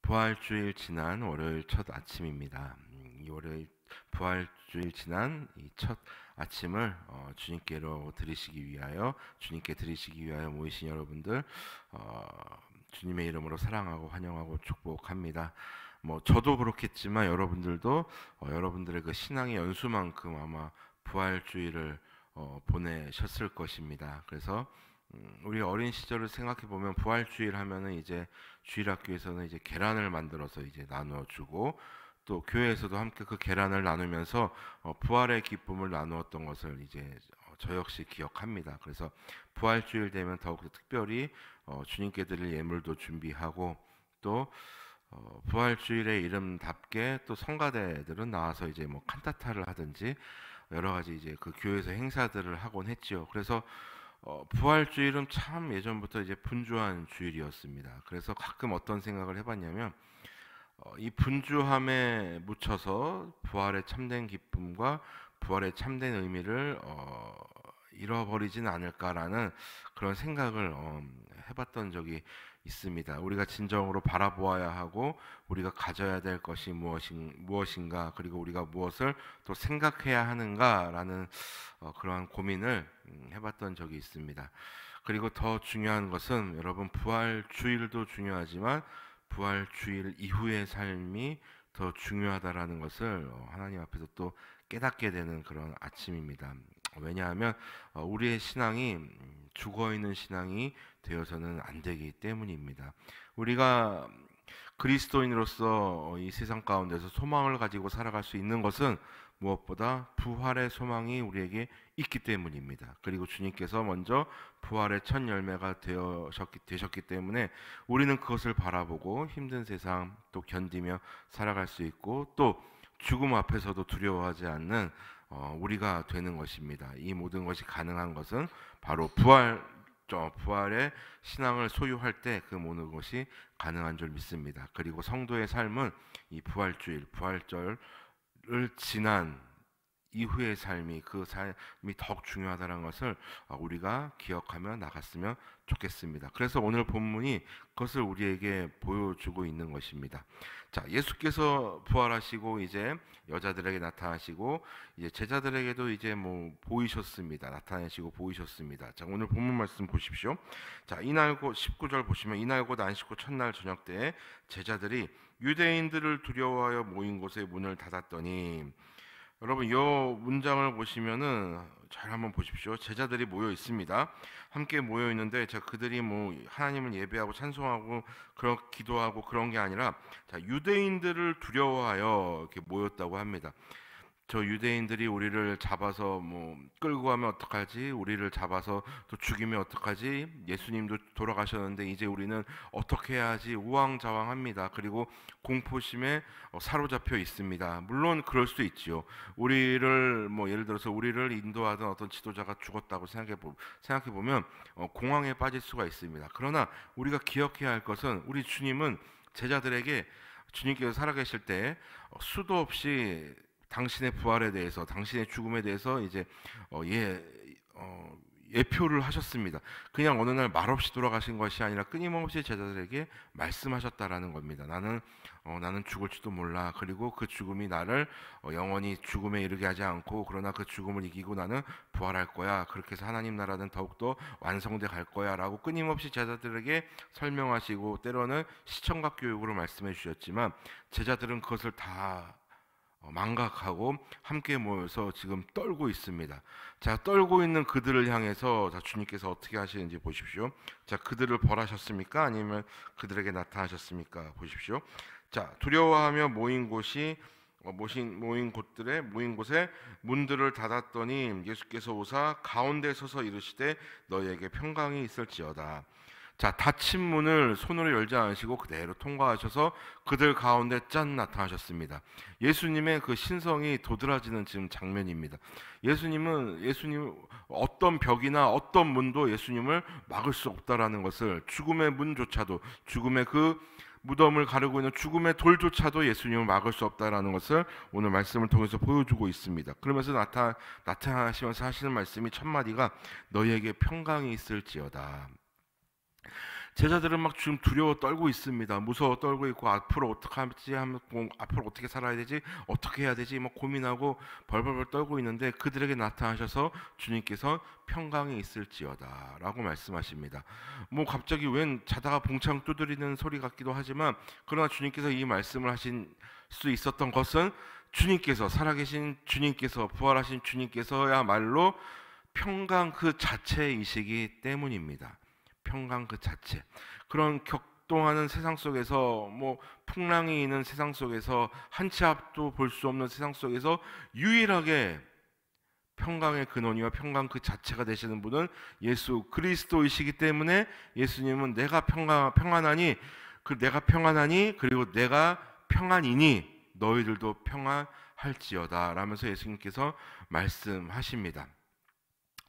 부활주일 지난 월요일 첫 아침입니다. 이 월요일 부활주일 지난 이 첫 아침을 주님께로 주님께 드리시기 위하여 모이신 여러분들, 주님의 이름으로 사랑하고 환영하고 축복합니다. 저도 그렇겠지만 여러분들도 여러분들의 그 신앙의 연수만큼 아마 부활주일을 보내셨을 것입니다. 그래서 우리 어린 시절을 생각해 보면 부활주일 하면은 이제 주일학교에서는 이제 계란을 만들어서 이제 나누어주고, 또 교회에서도 함께 그 계란을 나누면서 부활의 기쁨을 나누었던 것을 이제 저 역시 기억합니다. 그래서 부활주일 되면 더욱더 특별히 주님께 드릴 예물도 준비하고, 또 부활주일의 이름답게 또 성가대들은 나와서 이제 칸타타를 하든지 여러 가지 이제 그 교회에서 행사들을 하곤 했지요. 그래서 부활주일은 참 예전부터 이제 분주한 주일이었습니다. 그래서 가끔 어떤 생각을 해봤냐면, 이 분주함에 묻혀서 부활의 참된 기쁨과 부활의 참된 의미를 잃어버리진 않을까라는 그런 생각을 해봤던 적이 있습니다. 우리가 진정으로 바라보아야 하고 우리가 가져야 될 것이 무엇인가, 그리고 우리가 무엇을 또 생각해야 하는가라는 그러한 고민을 해봤던 적이 있습니다. 그리고 더 중요한 것은, 여러분, 부활주일도 중요하지만 부활주일 이후의 삶이 더 중요하다라는 것을 하나님 앞에서 또 깨닫게 되는 그런 아침입니다. 왜냐하면 우리의 신앙이 죽어있는 신앙이 되어서는 안 되기 때문입니다. 우리가 그리스도인으로서 이 세상 가운데서 소망을 가지고 살아갈 수 있는 것은 무엇보다 부활의 소망이 우리에게 있기 때문입니다. 그리고 주님께서 먼저 부활의 첫 열매가 되셨기 때문에 우리는 그것을 바라보고 힘든 세상 또 견디며 살아갈 수 있고, 또 죽음 앞에서도 두려워하지 않는 우리가 되는 것입니다. 이 모든 것이 가능한 것은 바로 부활의 신앙을 소유할 때 그 모든 것이 가능한 줄 믿습니다. 그리고 성도의 삶은 이 부활절을 지난 이후의 그 삶이 더욱 중요하다는 것을 우리가 기억하며 나갔으면 좋겠습니다. 그래서 오늘 본문이 그것을 우리에게 보여주고 있는 것입니다. 자, 예수께서 부활하시고 이제 여자들에게 나타나시고 이제 제자들에게도 이제 보이셨습니다. 나타나시고 보이셨습니다. 자, 오늘 본문 말씀 보십시오. 자, 이날 곧 19절 보시면, 이날 곧 안식 후 첫날 저녁 때에 제자들이 유대인들을 두려워하여 모인 곳에 문을 닫았더니, 여러분, 이 문장을 보시면은 잘 한번 보십시오. 제자들이 모여 있습니다. 함께 모여 있는데, 그들이 하나님을 예배하고 찬송하고 그런 기도하고 그런 게 아니라, 유대인들을 두려워하여 이렇게 모였다고 합니다. 저 유대인들이 우리를 잡아서 끌고 가면 어떡하지? 우리를 잡아서 또 죽이면 어떡하지? 예수님도 돌아가셨는데 이제 우리는 어떻게 해야 하지? 우왕좌왕합니다. 그리고 공포심에 사로잡혀 있습니다. 물론 그럴 수 있지요. 우리를 예를 들어서 우리를 인도하던 어떤 지도자가 죽었다고 생각해 보면 공황에 빠질 수가 있습니다. 그러나 우리가 기억해야 할 것은, 우리 주님은 제자들에게, 주님께서 살아계실 때 수도 없이 당신의 부활에 대해서, 당신의 죽음에 대해서 이제 예표를 하셨습니다. 그냥 어느 날 말없이 돌아가신 것이 아니라 끊임없이 제자들에게 말씀하셨다라는 겁니다. 나는 죽을지도 몰라. 그리고 그 죽음이 나를 영원히 죽음에 이르게 하지 않고, 그러나 그 죽음을 이기고 나는 부활할 거야. 그렇게 해서 하나님 나라는 더욱더 완성돼 갈 거야 라고 끊임없이 제자들에게 설명하시고, 때로는 시청각 교육으로 말씀해 주셨지만, 제자들은 그것을 다 망각하고 함께 모여서 지금 떨고 있습니다. 자, 떨고 있는 그들을 향해서 주님께서 어떻게 하시는지 보십시오. 자, 그들을 벌하셨습니까? 아니면 그들에게 나타나셨습니까? 보십시오. 자, 두려워하며 모인 곳에 문들을 닫았더니 예수께서 오사 가운데 서서 이르시되 너희에게 평강이 있을지어다. 자, 닫힌 문을 손으로 열지 않으시고 그대로 통과하셔서 그들 가운데 짠 나타나셨습니다. 예수님의 그 신성이 도드라지는 지금 장면입니다. 예수님 어떤 벽이나 어떤 문도 예수님을 막을 수 없다라는 것을, 죽음의 문조차도, 죽음의 그 무덤을 가르고 있는 죽음의 돌조차도 예수님을 막을 수 없다라는 것을 오늘 말씀을 통해서 보여주고 있습니다. 그러면서 나타나시면서 하시는 말씀이 첫 마디가 너희에게 평강이 있을지어다. 제자들은 막 지금 두려워 떨고 있습니다. 무서워 떨고 있고 앞으로 어떻게 하지 하면 앞으로 어떻게 살아야 되지? 어떻게 해야 되지? 막 고민하고 벌벌벌 떨고 있는데 그들에게 나타나셔서 주님께서 평강이 있을지어다라고 말씀하십니다. 뭐 갑자기 웬 자다가 봉창 두드리는 소리 같기도 하지만 그러나 주님께서 이 말씀을 하신 수 있었던 것은 주님께서 살아계신 주님께서 부활하신 주님께서야말로 평강 그 자체이시기 때문입니다. 평강 그 자체. 그런 격동하는 세상 속에서 뭐 풍랑이 있는 세상 속에서 한 치 앞도 볼 수 없는 세상 속에서 유일하게 평강의 근원이와 평강 그 자체가 되시는 분은 예수 그리스도이시기 때문에 예수님은 내가 평안하니 내가 평안하니 그리고 내가 평안이니 너희들도 평안할지어다 라면서 예수님께서 말씀하십니다.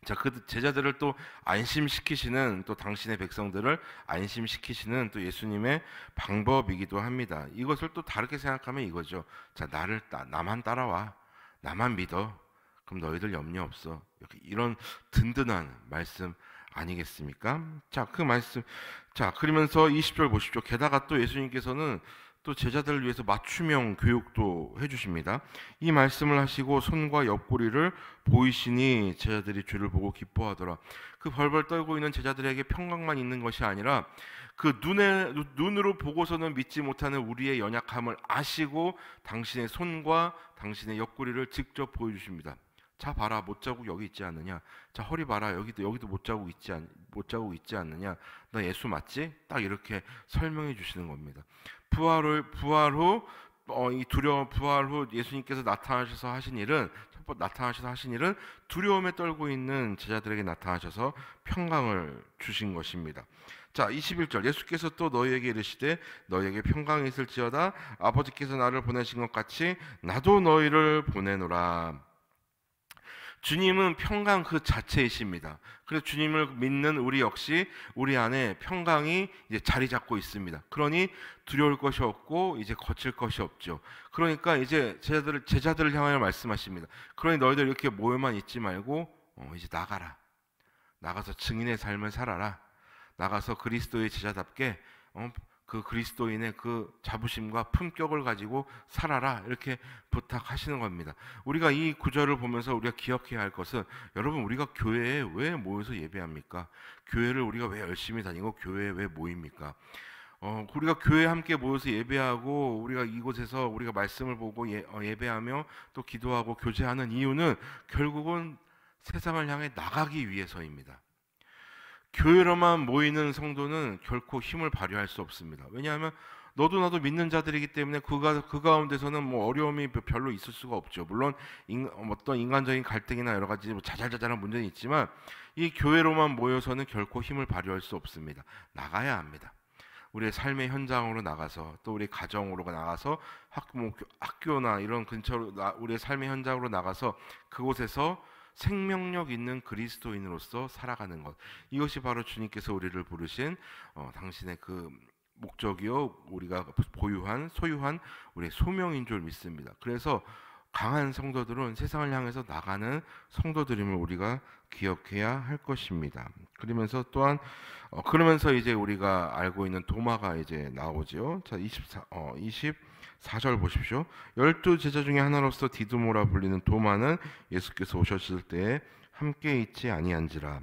자, 그 제자들을 또 안심시키시는 또 당신의 백성들을 안심시키시는 또 예수님의 방법이기도 합니다. 이것을 또 다르게 생각하면 이거죠. 자, 나만 따라와. 나만 믿어. 그럼 너희들 염려 없어. 이런 든든한 말씀 아니겠습니까? 자, 그 말씀. 자, 그러면서 20절 보십시오. 게다가 또 예수님께서는 또 제자들을 위해서 맞춤형 교육도 해주십니다. 이 말씀을 하시고 손과 옆구리를 보이시니 제자들이 주를 보고 기뻐하더라. 그 벌벌 떨고 있는 제자들에게 평강만 있는 것이 아니라 그 눈으로 보고서는 믿지 못하는 우리의 연약함을 아시고 당신의 손과 당신의 옆구리를 직접 보여주십니다. 자, 봐라, 못자국 여기 있지 않느냐? 자, 허리 봐라, 여기도 못자국 있지 않느냐? 너 예수 맞지? 딱 이렇게 설명해 주시는 겁니다. 부활 후 이 두려움 부활 후 예수님께서 나타나셔서 하신 일은 두려움에 떨고 있는 제자들에게 나타나셔서 평강을 주신 것입니다. 자, 21절 예수께서 또 너희에게 이르시되 너희에게 평강이 있을지어다 아버지께서 나를 보내신 것 같이 나도 너희를 보내노라. 주님은 평강 그 자체이십니다. 그래서 주님을 믿는 우리 역시 우리 안에 평강이 이제 자리 잡고 있습니다. 그러니 두려울 것이 없고 이제 거칠 것이 없죠. 그러니까 이제 제자들을 향하여 말씀하십니다. 그러니 너희들 이렇게 모여만 있지 말고 이제 나가라. 나가서 증인의 삶을 살아라. 나가서 그리스도의 제자답게 그 그리스도인의 그 자부심과 품격을 가지고 살아라 이렇게 부탁하시는 겁니다. 우리가 이 구절을 보면서 우리가 기억해야 할 것은 여러분 우리가 교회에 왜 모여서 예배합니까? 교회를 우리가 왜 열심히 다니고 교회에 왜 모입니까? 우리가 교회에 함께 모여서 예배하고 우리가 이곳에서 우리가 말씀을 보고 예배하며 또 기도하고 교제하는 이유는 결국은 세상을 향해 나가기 위해서입니다. 교회로만 모이는 성도는 결코 힘을 발휘할 수 없습니다. 왜냐하면 너도 나도 믿는 자들이기 때문에 그 가운데서는 뭐 어려움이 별로 있을 수가 없죠. 물론 어떤 인간적인 갈등이나 여러 가지 자잘자잘한 문제는 있지만 이 교회로만 모여서는 결코 힘을 발휘할 수 없습니다. 나가야 합니다. 우리의 삶의 현장으로 나가서 또 우리 가정으로 나가서 학교나 이런 근처로 우리의 삶의 현장으로 나가서 그곳에서 생명력 있는 그리스도인으로서 살아가는 것, 이것이 바로 주님께서 우리를 부르신 당신의 그 목적이요 우리가 소유한 우리의 소명인 줄 믿습니다. 그래서 강한 성도들은 세상을 향해서 나가는 성도들임을 우리가 기억해야 할 것입니다. 그러면서 이제 우리가 알고 있는 도마가 이제 나오죠. 자, 24절 보십시오. 12 제자 중에 하나로서 디두모라 불리는 도마는 예수께서 오셨을 때에 함께 있지 아니한지라.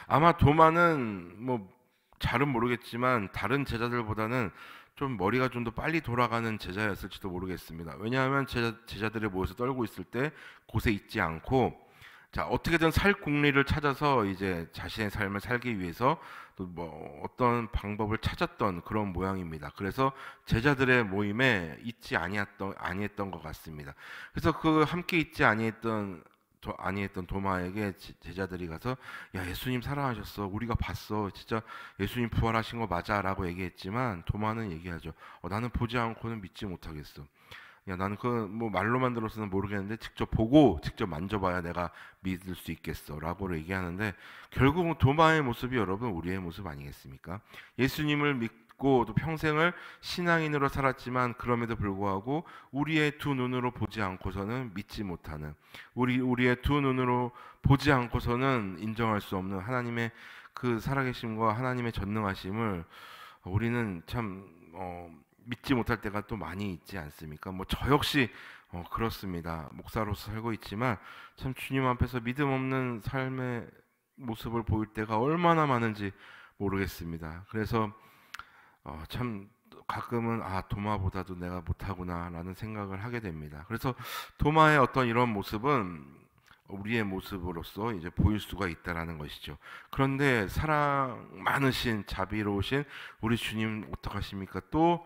아마 도마는 뭐 잘은 모르겠지만 다른 제자들보다는 좀 머리가 좀 더 빨리 돌아가는 제자였을지도 모르겠습니다. 왜냐하면 제자들이 모여서 떨고 있을 때 곳에 있지 않고 자, 어떻게든 살 궁리를 찾아서 이제 자신의 삶을 살기 위해서 또 뭐 어떤 방법을 찾았던 그런 모양입니다. 그래서 제자들의 모임에 있지 아니했던 것 같습니다. 그래서 그 함께 있지 아니했던 도마에게 제자들이 가서 야, 예수님 살아나셨어. 우리가 봤어. 진짜 예수님 부활하신 거 맞아 라고 얘기했지만 도마는 얘기하죠. 나는 보지 않고는 믿지 못하겠어. 야, 나는 그 뭐 말로만 들어서는 모르겠는데 직접 보고 직접 만져봐야 내가 믿을 수 있겠어라고 얘기하는데 결국은 도마의 모습이 여러분 우리의 모습 아니겠습니까? 예수님을 믿고 또 평생을 신앙인으로 살았지만 그럼에도 불구하고 우리의 두 눈으로 보지 않고서는 믿지 못하는, 우리의 두 눈으로 보지 않고서는 인정할 수 없는 하나님의 그 살아계심과 하나님의 전능하심을 우리는 참 믿지 못할 때가 또 많이 있지 않습니까? 뭐 저 역시 그렇습니다. 목사로서 살고 있지만 참 주님 앞에서 믿음 없는 삶의 모습을 보일 때가 얼마나 많은지 모르겠습니다. 그래서 참 가끔은 도마보다도 내가 못하구나라는 생각을 하게 됩니다. 그래서 도마의 어떤 이런 모습은 우리의 모습으로서 이제 보일 수가 있다라는 것이죠. 그런데 사랑 많으신 자비로우신 우리 주님 어떡하십니까? 또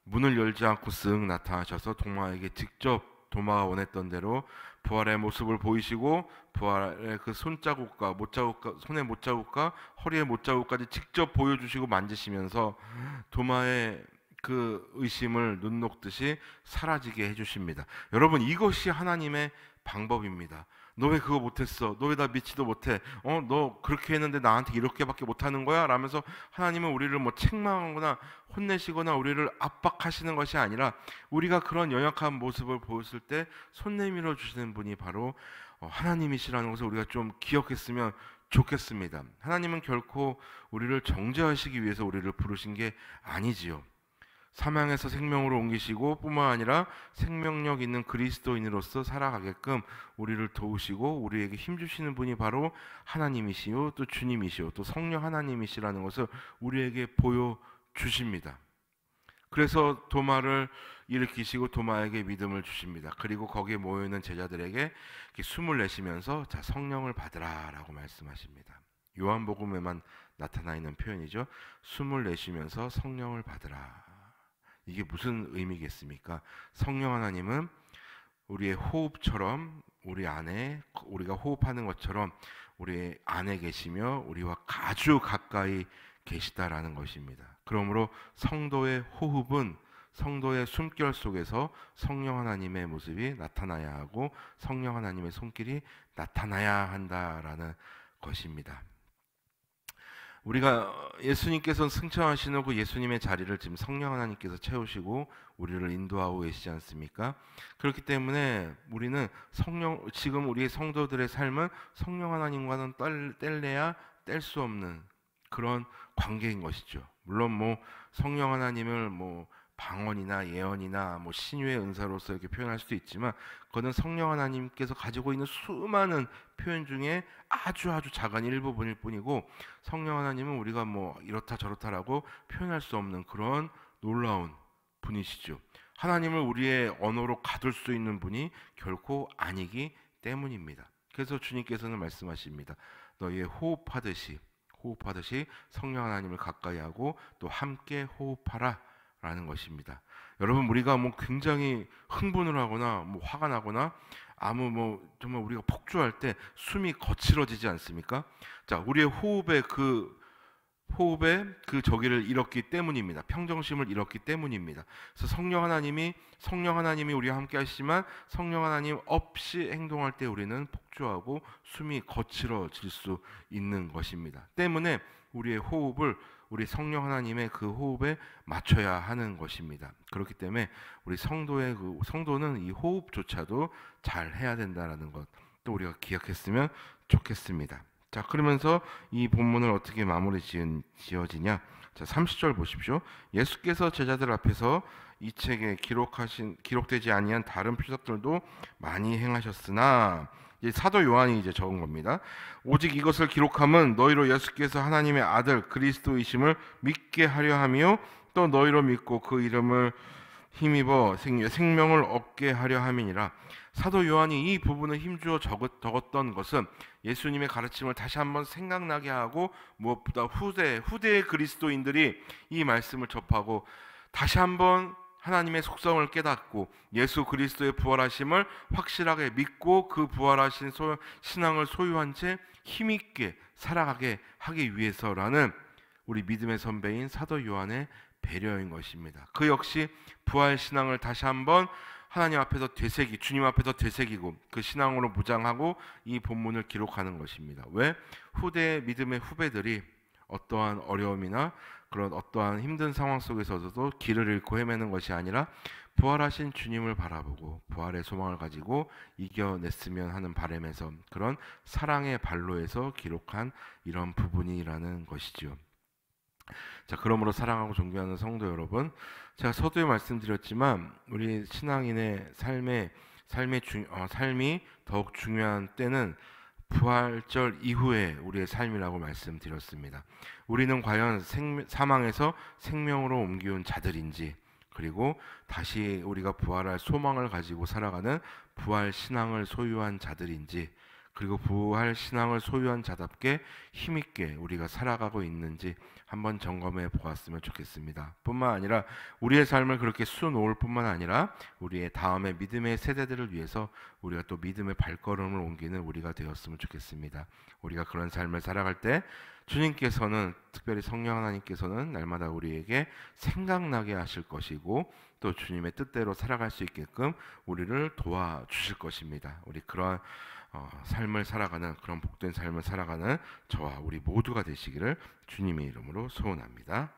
문을 열지 않고 쓱 나타나셔서 도마에게 직접 도마가 원했던 대로 부활의 모습을 보이시고 부활의 그 손자국과 못자국과 손의 못자국과 허리의 못자국까지 직접 보여주시고 만지시면서 도마의 그 의심을 눈 녹듯이 사라지게 해주십니다. 여러분, 이것이 하나님의 방법입니다. 너 왜 그거 못했어? 너 왜 나 믿지도 못해? 너 그렇게 했는데 나한테 이렇게밖에 못하는 거야? 라면서 하나님은 우리를 뭐 책망하거나 혼내시거나 우리를 압박하시는 것이 아니라 우리가 그런 연약한 모습을 보였을 때 손 내밀어 주시는 분이 바로 하나님이시라는 것을 우리가 좀 기억했으면 좋겠습니다. 하나님은 결코 우리를 정죄하시기 위해서 우리를 부르신 게 아니지요. 사망에서 생명으로 옮기시고 뿐만 아니라 생명력 있는 그리스도인으로서 살아가게끔 우리를 도우시고 우리에게 힘주시는 분이 바로 하나님이시요 또 주님이시요 또 성령 하나님이시라는 것을 우리에게 보여주십니다. 그래서 도마를 일으키시고 도마에게 믿음을 주십니다. 그리고 거기에 모여있는 제자들에게 숨을 내쉬면서 자, 성령을 받으라 라고 말씀하십니다. 요한복음에만 나타나 있는 표현이죠. 숨을 내쉬면서 성령을 받으라. 이게 무슨 의미겠습니까? 성령 하나님은 우리의 호흡처럼 우리 안에 우리가 호흡하는 것처럼 우리 안에 계시며 우리와 아주 가까이 계시다라는 것입니다. 그러므로 성도의 호흡은 성도의 숨결 속에서 성령 하나님의 모습이 나타나야 하고 성령 하나님의 손길이 나타나야 한다라는 것입니다. 우리가 예수님께서 승천하시는 그 예수님의 자리를 지금 성령 하나님께서 채우시고 우리를 인도하고 계시지 않습니까? 그렇기 때문에 우리는 지금 우리의 성도들의 삶은 성령 하나님과는 뗄래야 뗄 수 없는 그런 관계인 것이죠. 물론 뭐 성령 하나님을 뭐 방언이나 예언이나 뭐 신유의 은사로서 이렇게 표현할 수도 있지만 그거는 성령 하나님께서 가지고 있는 수많은 표현 중에 아주 작은 일부분일 뿐이고 성령 하나님은 우리가 뭐 이렇다 저렇다라고 표현할 수 없는 그런 놀라운 분이시죠. 하나님을 우리의 언어로 가둘 수 있는 분이 결코 아니기 때문입니다. 그래서 주님께서는 말씀하십니다. 너희의 호흡하듯이 성령 하나님을 가까이 하고 또 함께 호흡하라 라는 것입니다. 여러분, 우리가 뭐 굉장히 흥분을 하거나 뭐 화가 나거나 정말 우리가 폭주할 때 숨이 거칠어지지 않습니까? 자, 우리의 호흡의 그 저기를 잃었기 때문입니다. 평정심을 잃었기 때문입니다. 그래서 성령 하나님이 우리와 함께 하시지만 성령 하나님 없이 행동할 때 우리는 폭주하고 숨이 거칠어질 수 있는 것입니다. 때문에 우리의 호흡을 우리 성령 하나님의 그 호흡에 맞춰야 하는 것입니다. 그렇기 때문에 우리 성도는 이 호흡조차도 잘 해야 된다는 것 또 우리가 기억했으면 좋겠습니다. 자, 그러면서 이 본문을 어떻게 마무리 지어지냐? 자, 30절 보십시오. 예수께서 제자들 앞에서 이 책에 기록되지 아니한 다른 표적들도 많이 행하셨으나 사도 요한이 이제 적은 겁니다. 오직 이것을 기록함은 너희로 예수께서 하나님의 아들 그리스도이심을 믿게 하려 하며 또 너희로 믿고 그 이름을 힘입어 생명을 얻게 하려 함이니라. 사도 요한이 이 부분을 힘주어 적었던 것은 예수님의 가르침을 다시 한번 생각나게 하고 무엇보다 후대의 그리스도인들이 이 말씀을 접하고 다시 한번 하나님의 속성을 깨닫고 예수 그리스도의 부활하심을 확실하게 믿고 그 부활하신 신앙을 소유한 채 힘있게 살아가게 하기 위해서라는 우리 믿음의 선배인 사도 요한의 배려인 것입니다. 그 역시 부활 신앙을 다시 한번 하나님 앞에서 주님 앞에서 되새기고 그 신앙으로 무장하고 이 본문을 기록하는 것입니다. 왜? 믿음의 후배들이 어떠한 어려움이나 그런 어떠한 힘든 상황 속에서도 길을 잃고 헤매는 것이 아니라 부활하신 주님을 바라보고 부활의 소망을 가지고 이겨냈으면 하는 바람에서 그런 사랑의 발로에서 기록한 이런 부분이라는 것이지요. 자, 그러므로 사랑하고 존경하는 성도 여러분, 제가 서두에 말씀드렸지만 우리 신앙인의 삶이 더욱 중요한 때는 부활절 이후에 우리의 삶이라고 말씀드렸습니다. 우리는 과연 사망에서 생명으로 옮겨온 자들인지, 그리고 다시 우리가 부활할 소망을 가지고 살아가는 부활 신앙을 소유한 자들인지, 그리고 부활 신앙을 소유한 자답게 힘있게 우리가 살아가고 있는지 한번 점검해 보았으면 좋겠습니다. 뿐만 아니라 우리의 삶을 그렇게 수놓을 뿐만 아니라 우리의 다음의 믿음의 세대들을 위해서 우리가 또 믿음의 발걸음을 옮기는 우리가 되었으면 좋겠습니다. 우리가 그런 삶을 살아갈 때 주님께서는, 특별히 성령 하나님께서는 날마다 우리에게 생각나게 하실 것이고 또 주님의 뜻대로 살아갈 수 있게끔 우리를 도와주실 것입니다. 우리 그러한 삶을 살아가는, 그런 복된 삶을 살아가는 저와 우리 모두가 되시기를 주님의 이름으로 소원합니다.